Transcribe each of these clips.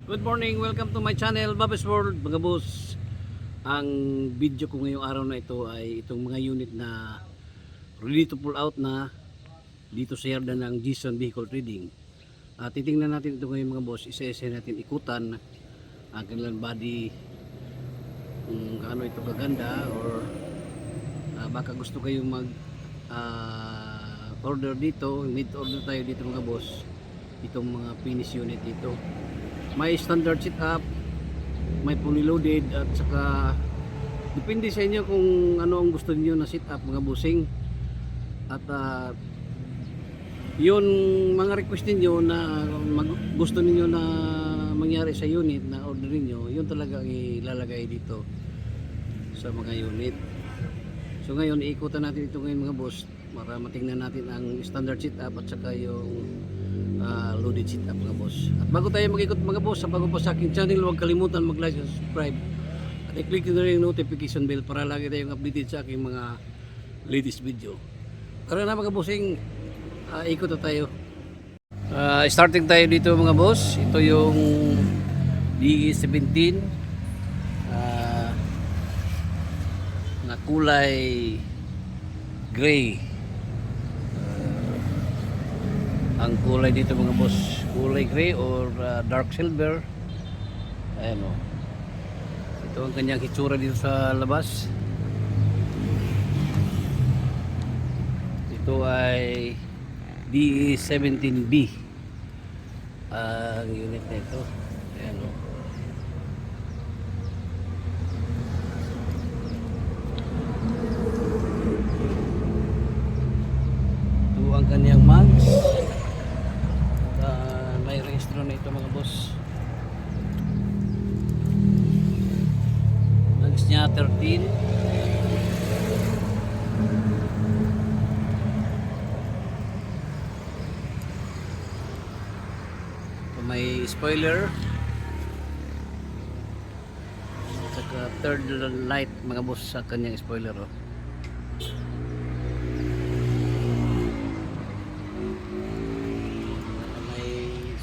Good morning, welcome to my channel, Bobby's World, mga boss. Ang video ko ngayong araw na ito ay itong mga unit na ready to pull out na dito sa yarda ng Jason Vehicle Trading. Titingnan natin ito ngayon mga boss, isa-isa natin ikutan ang kanilang body, kung gaano ito kaganda, or baka gusto kayong mag order dito, mid order tayo dito mga boss, itong mga finish unit dito. May standard sit up, may fully loaded, at saka depende sa inyo kung ano ang gusto niyo na sit up mga bossing. At yun mga request niyo na gusto niyo na mangyari sa unit na orderin niyo, yun talaga ilalagay dito sa mga unit. So ngayon iikutan natin ito ngayon mga boss para matingnan natin ang standard sit up at saka yung loaded sit up mga boss. At bago tayo mag-ikot mga boss, bago pa sa aking channel, huwag kalimutan mag-like at subscribe at i-click nyo rin yung notification bell para lagi tayong updated sa aking mga latest video. Tara na mga bossing, ikot na tayo. Starting tayo dito mga boss. Ito yung DE17 na kulay gray. Ang kulay dito mga boss, kulay gray or dark silver. Ayan o. Ito ang kanyang hitsura dito sa labas. Ito ay DE17B ang unit na ito. Ayan o. Ito ang kanyang mags. May registro na ito mga boss. Mags niya 13. May spoiler, saka third light mga boss sa kanyang spoiler oh.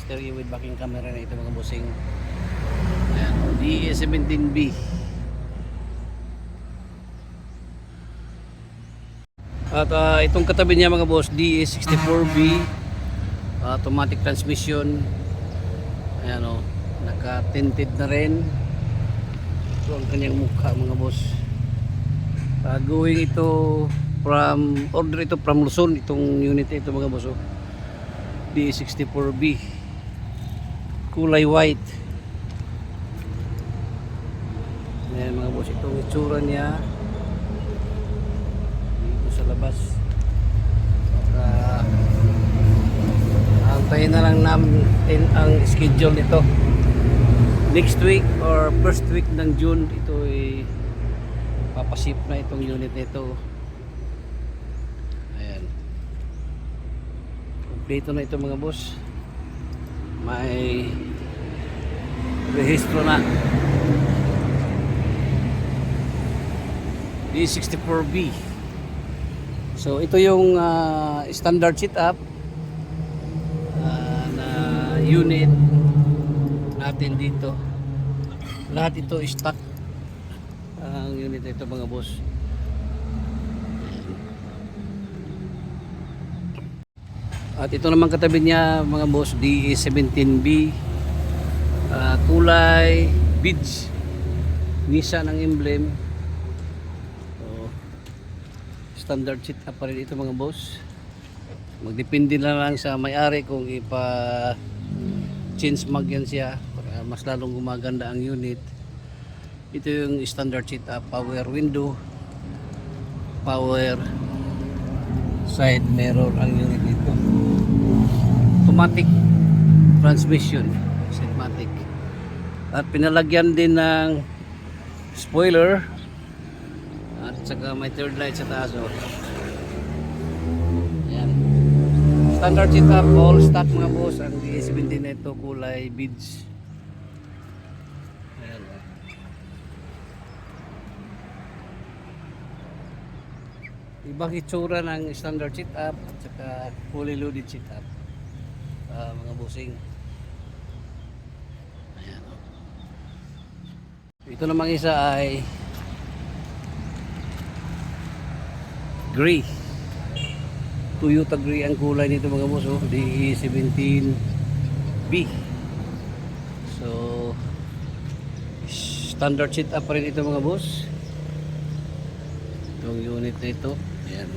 Stereo with backing camera na ito mga bossing. Ayan, DE17B. At itong katabi niya mga boss, DE64B, automatic transmission. Ayan o, naka-tinted na rin. Ito ang kanyang mukha mga boss. Going ito from, order ito from Luzon, itong unit ito mga boss oh. DE64B, kulay white. Ayan mga boss, itong itsura niya dito sa labas. Antayin na lang namin ang schedule nito. Next week or first week ng June, ito ay papaship na itong unit nito. Ayan, kompleto na ito mga boss. May rehistro na. D64B. So ito yung standard sit up na unit natin dito. Lahat ito stock ang unit ito mga boss. At ito naman katabi niya mga boss, DE17B, kulay beige, Nissan ang emblem. So, standard sit up pa rin ito mga boss. Magdepende na lang sa may-ari kung change mag yan siya para mas lalong gumaganda ang unit. Ito yung standard sit up, power window, power side mirror ang unit nito. Automatic transmission, automatic. At pinalagyan din ng spoiler at saka may third light sa taas oh. Ayan. Standard sit up, all stock mga boss. Ang DE17 na ito kulay beige. Ayan oh. Ibang itsura ng standard sit up at saka fully loaded sit up mga bossing. Ayan. Ito namang isa ay gray. Toyota gray ang kulay nito mga boss, oh. DE17B. So standard setup pa rin ito mga boss. Itong unit na ito. Ayan.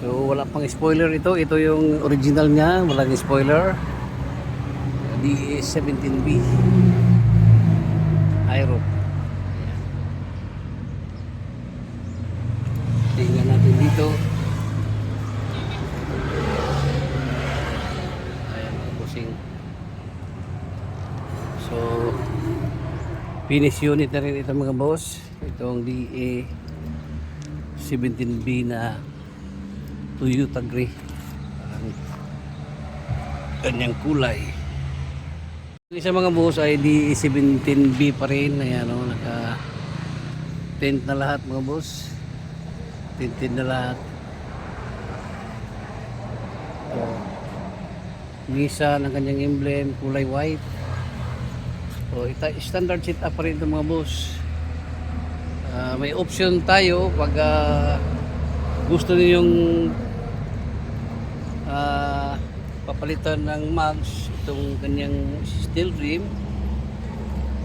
So wala pang spoiler ito. Ito yung original niya. Walang spoiler. DE17B Aero. Ayan. Tingnan natin dito. Ayan, pusing. So finish unit na rin ito mga boss. Itong DE17B na Toyota gray. Ang kanyang kulay. Yung isa mga boss ay DE17B pa rin. Ayan o, naka tent na lahat mga boss. Tinted na lahat. Misa ng kanyang emblem, kulay white. So, standard setup pa rin ito mga boss. May option tayo pag gusto ninyong papalitan ng mags itong kanyang steel rim,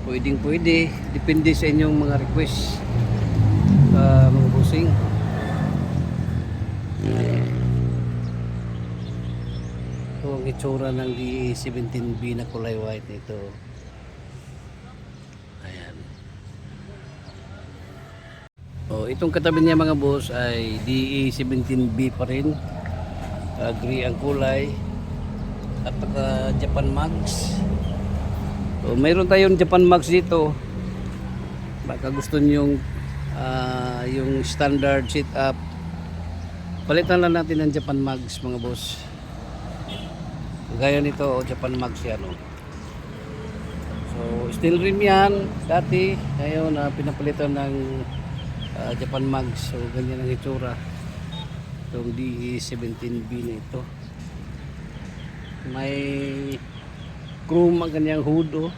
pwedeng pwede, depende sa inyong mga request mga bossing. Ito ang itsura ng DE17B na kulay white ito. Ayan. Itong katabi niya mga boss ay DE17B pa rin. Gray ang kulay at Japan Mags. So, mayroon tayong Japan Mags dito. Baka gusto niyo yung standard setup, palitan lang natin ng Japan Mags mga boss. Gaya nito, Japan Mags yan. So steel rim yan dati, ngayon pinapalitan ng Japan Mags. So ganyan ang itsura itong DE17B na ito. May chrome ang kanyang hood, oh.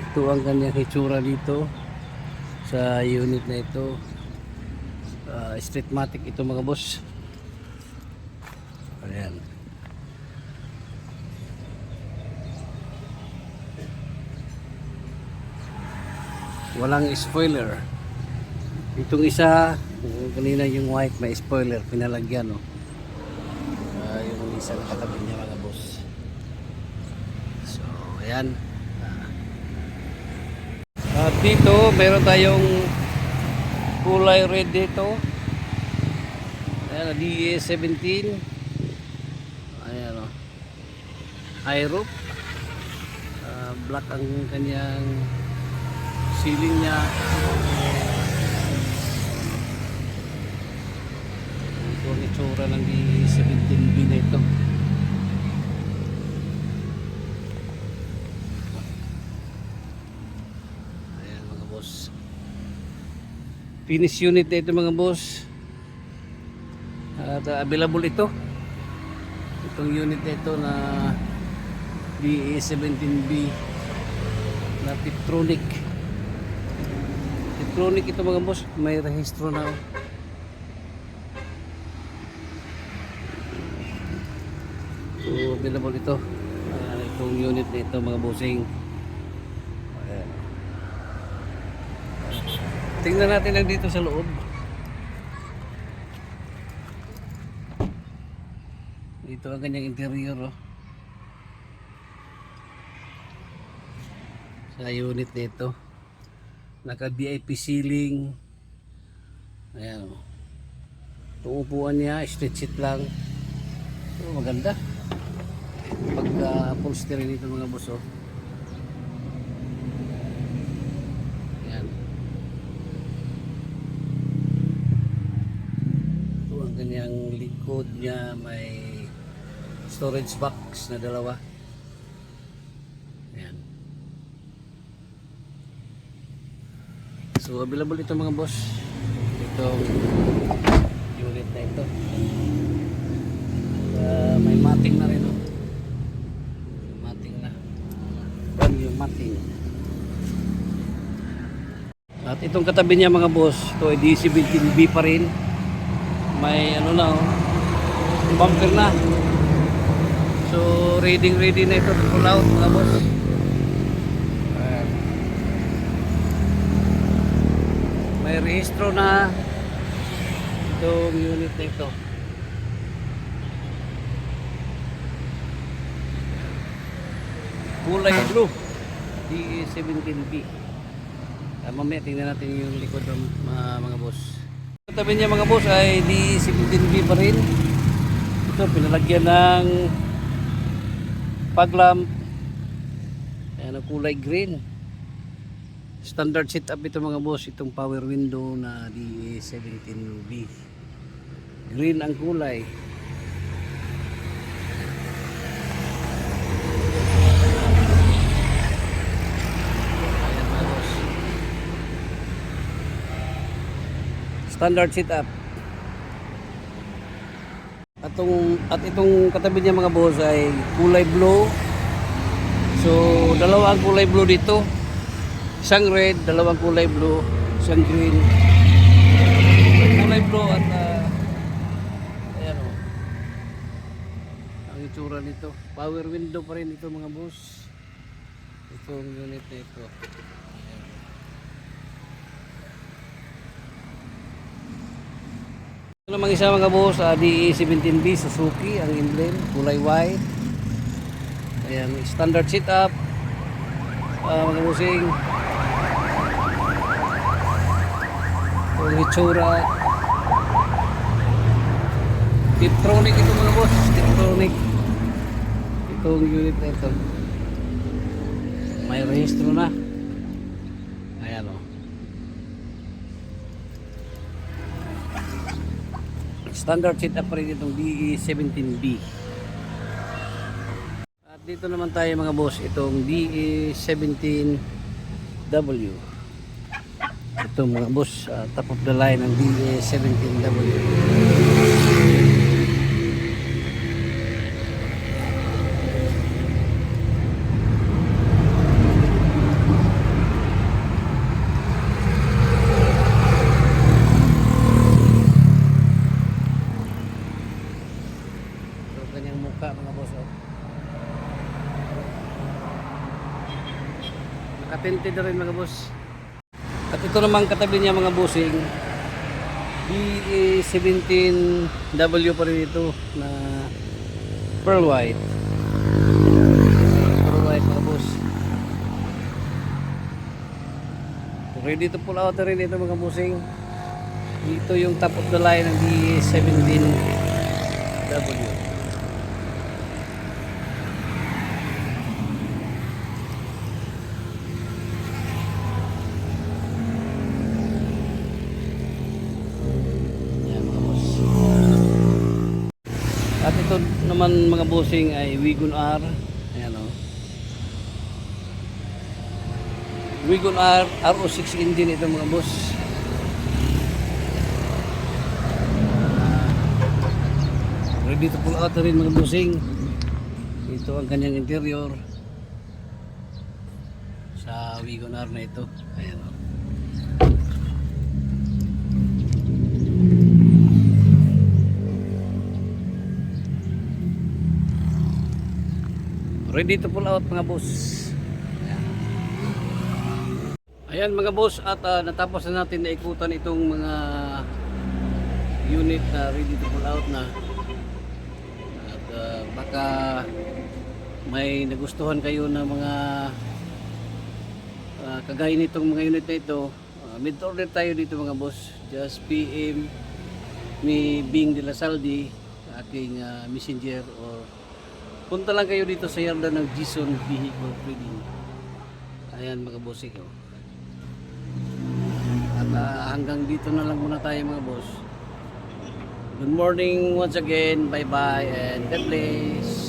Ito ang kanyang itsura dito sa unit na ito. Streetmatic ito mga boss. Ayan. Walang spoiler. Itong isa, kanina yung white may spoiler, pinalagyan, no. Yung isa nakatabi niya mga boss. So ayan. Dito meron tayong kulay red dito. Ayan, DE17. Ayan, o. High roof. Black ang kanyang ceiling niya. Ito ang itsura ng DE17B na ito. Ayan mga boss. Finish unit na ito mga boss. At available ito. Itong unit na ito na DE17B na Tiptronic. Tiptronic ito mga boss, may rehistro na. So available ito. Itong unit na ito mga bossing. Ayan. Tingnan natin lang dito sa loob. Dito ang kanyang interior, oh. Sa unit nito naka VIP ceiling. Ayan, oh. Itong upuan niya straight seat lang. So, maganda pagka upholstery nito mga boss, oh. Ayan. Ito ang kanyang likod niya, may storage box na dalawa. Ayan. So available ito mga boss. Itong unit na ito. May mating na rin, oh. Mating na. Brand new mating. At itong katabi niya mga boss, ito ay D17B pa rin. May ano na, oh, bumper na. So ready na ito to pull out mga boss. Ayan. May rehistro na itong unit na ito. Kulay blue, D17B. Mamaya tingnan natin yung likod ng mga boss. Tabi niya mga boss ay D17B pa rin. Ito pinalagyan ng fog lamp. Ayan ang kulay green. Standard setup ito mga boss. Itong power window na D17B. Green ang kulay. Standard setup. At itong katabi niya mga boss ay kulay blue. So dalawa ang kulay blue dito. Isang red, dalawang kulay blue, isang green. Kulay blue at ayan o. Ang itsura nito. Power window pa rin ito mga boss. Itong unit na ito. Ito namang isa mga boss, DE17B Suzuki, ang emblem, kulay white. Ayan, standard setup. Mga bossing. Itong itsura. Tiptronic ito mga boss, Tiptronic. Itong unit na ito. May rehistro na. Ayan o. Standard setup pa rin itong DE17B. At dito naman tayo mga boss, itong DE17W. Ito mga boss, top of the line ng DE17W. Mga boss, oh. Nakatente na rin mga boss. At ito naman katabi niya mga bossing, DE17W pa rin ito na pearl white. Pearl white mga boss. Ready to pull out na rin ito mga bossing. Dito yung top of the line ng DE17W. At ito naman mga bossing ay Wigon R. Ayan o. Wigon R, RO6 engine ito mga boss. Ready to pull out na rin mga bossing. Ito ang kanyang interior sa Wigon R na ito. Ayan o. Ready to pull out mga boss. Ayan mga boss, at natapos na natin na ikutan itong mga unit na ready to pull out na. At baka may nagustuhan kayo na mga kagaya nitong mga unit na ito. Mid order tayo dito mga boss. Just PM me Bing de la Saldi, aking messenger, or punta lang kayo dito sa yarda ng Gison Vehicle Trading. Ayan mga bossing. At hanggang dito na lang muna tayo mga boss. Good morning once again. Bye bye and God bless.